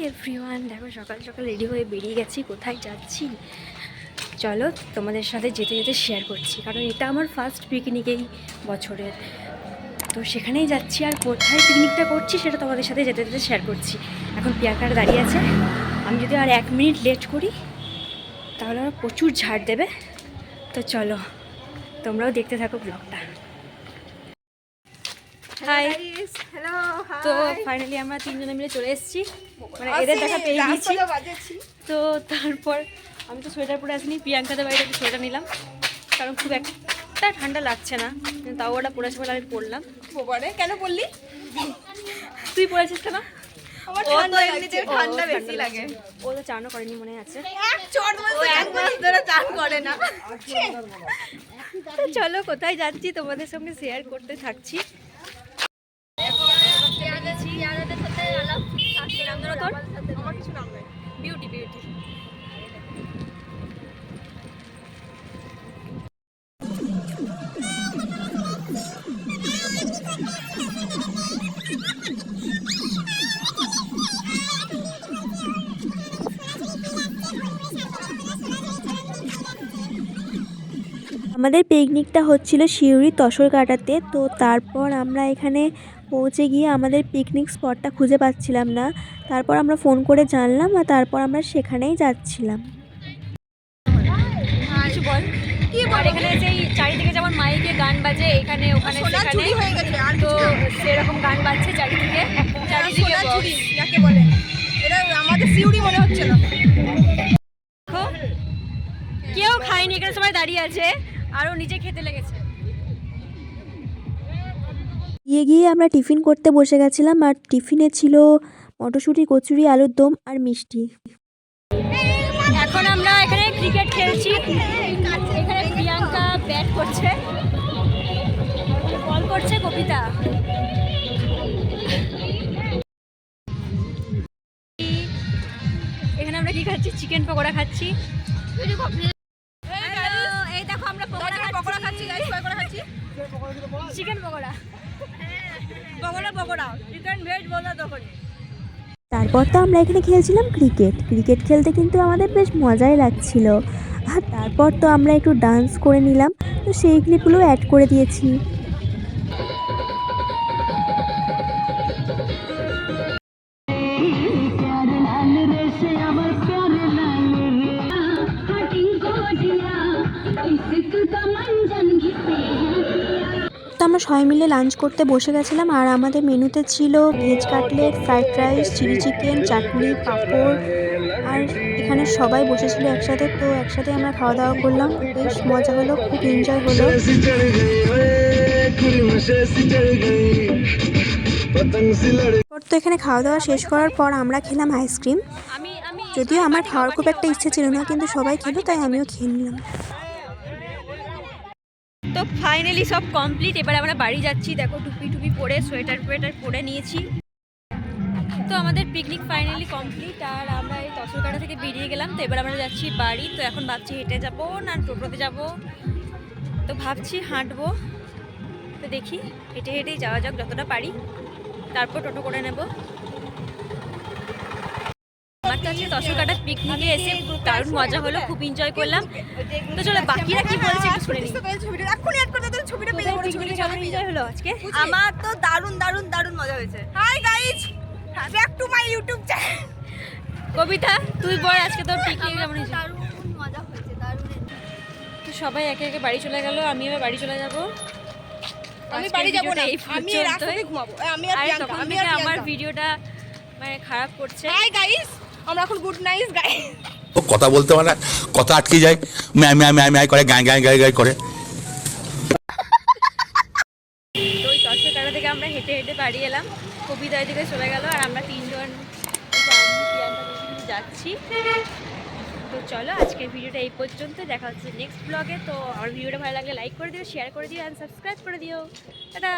Everyone, দেখো সকাল সকাল রেডি হয়ে বেরিয়ে গেছি। কোথায় যাচ্ছি চলো তোমাদের সাথে যেতে যেতে শেয়ার করছি, কারণ এটা আমার ফার্স্ট পিকনিক এই বছরের। তো সেখানেই যাচ্ছি, আর কোথায় পিকনিকটা করছি সেটা তোমাদের সাথে যেতে যেতে শেয়ার করছি। এখন পিয়াকার দাঁড়িয়ে আছে, আমি যদি আর 1 মিনিট লেট করি তাহলে আমার প্রচুর ঝাড় দেবে। তো চলো তোমরাও দেখতে থাকো ব্লগটা। High, hello. তো ফাইনালি আমরা 3 জনে মিলে চলে এসেছি, মানে এদের দেখা পেয়ে গেছি। তো তারপর আমি তো সোয়েটার পরে আসিনি, প্রিয়াঙ্কাদের বাড়িতে একটু সোয়েটার নিলাম, কারণ খুব একটা ঠান্ডা লাগছে না। তাও ওটা পরেছে বলে আমি পরলাম। কেন বললি? তুই পরেছিস কেন? ঠান্ডা বেশি লাগে। ও তো চানও করেনি মনে আছে। চান করে না। তো চলো কোথায় যাচ্ছি তোমাদের সঙ্গে শেয়ার করতে থাকছি। বিউটি বিউটি আমাদের পিকনিকটা হচ্ছিল সিউড়ি তসরকাটাতে। তো তারপর আমরা এখানে পৌঁছে গিয়ে আমাদের পিকনিক স্পটটা খুঁজে পাচ্ছিলাম না। তারপর আমরা ফোন করে জানলাম, আর তারপর আমরা সেখানেই যাচ্ছিলাম। কিছু বল কি বল। এখানে যেই চারিদিকে যেমন মাইকে গান বাজে, এখানে ওখানে সেখানে, তো সেরকম গান বাজছে চারিদিকে যাকে বলে এটা আমাদের সিউড়ি মনে হচ্ছে না। কেউ খায়নি, এখানে সবাই দাঁড়িয়ে আছে, আরও নিচে খেতে লেগেছে। গিয়ে গিয়ে আমরা টিফিন করতে বসে গেছিলাম, আর টিফিনে ছিল মটরশুঁটি, কচুরি, আলুর দম আর মিষ্টি। এখন আমরা এখানে ক্রিকেট খেলছি। এখানে প্রিয়াঙ্কা ব্যাট করছে, বল করছে কবিতা। এখানে আমরা কি খাচ্ছি? চিকেন পকোড়া খাচ্ছি। এই দেখো আমরা পকোড়া খাচ্ছি, chicken pakora, pakora chicken veg বলা তখন। তারপর তো আমরা এখানে খেলছিলাম ক্রিকেট খেলতে কিন্তু আমাদের বেশ মজাই লাগছিল। আর তারপর তো আমরা একটু ডান্স করে নিলাম, তো সেই ক্লিপগুলো অ্যাড করে দিয়েছি। তো আমরা সবাই মিলে লাঞ্চ করতে বসে গেছিলাম, আর আমাদের মেনুতে ছিল veg cutlet, fried rice, chilli chicken, chutney, papad. আর এখানে সবাই বসেছিল একসাথে, তো একসাথে আমরা খাওয়া দাওয়া করলাম। বেশ মজা হলো, খুব এনজয় হলো। তো এখানে খাওয়া দাওয়া শেষ করার পর আমরা খেলাম আইসক্রিম। যদিও আমার খাওয়ার খুব একটা ইচ্ছে ছিল না, কিন্তু সবাই খেলো তাই আমিও খেয়ে নিলাম। তো ফাইনালি সব কমপ্লিট, এবার আমরা বাড়ি যাচ্ছি। দেখো টুপি পরে, সোয়েটার পরে নিয়েছি। তো আমাদের পিকনিক ফাইনালি কমপ্লিট, আর আমরা এই তসরকাটা থেকে বেরিয়ে গেলাম। তো এবার আমরা যাচ্ছি বাড়ি। তো এখন ভাবছি হেঁটে যাবো না টোটোতে যাব। তো ভাবছি হাঁটবো, তো দেখি হেঁটেই যাওয়া যাক যতটা পারি, তারপর টোটো করে নেব। আমার কাছে তসরকাটা পিকনিকে এসে দারুণ মজা হলো, খুব এনজয় করলাম। তো চলো বাকিরা কি বলছে একটু শুনে নিই। এনজয় হলো আজকে আমার তো দারুণ মজা হয়েছে। Hi guys, back to my YouTube channel. Kabita তুই বল আজকে তোর পিকনিক কেমন হয়েছে? দারুণ মজা হয়েছে, দারুণ। তো সবাই একে একে বাড়ি চলে গেল, আমি এবার বাড়ি চলে যাব। আমি বাড়ি যাব না, আমি রাস্তায় ঘুমাবো। আমার ভিডিওটা মানে খারাপ করছে। হাই গাইস, আমরা এখন গুড নাইট গাইস। ও কথা বলতে মানে কথা আটকে যায়, ম্যাই করে গায় করে। তো ওই তসরকাটা থেকে আমরা হেঁটে বাড়ি এলাম। কবিতা এদিকে চলে গেল, আর আমরা 3 জন যাচ্ছি। তো চলো আজকের ভিডিওটা এই পর্যন্ত, দেখা হচ্ছে নেক্সট ব্লগে। তো আমার ভিডিওটা ভালো লাগলে লাইক করে দিও, শেয়ার করে দিও, আর সাবস্ক্রাইব করে দিও। টাটা।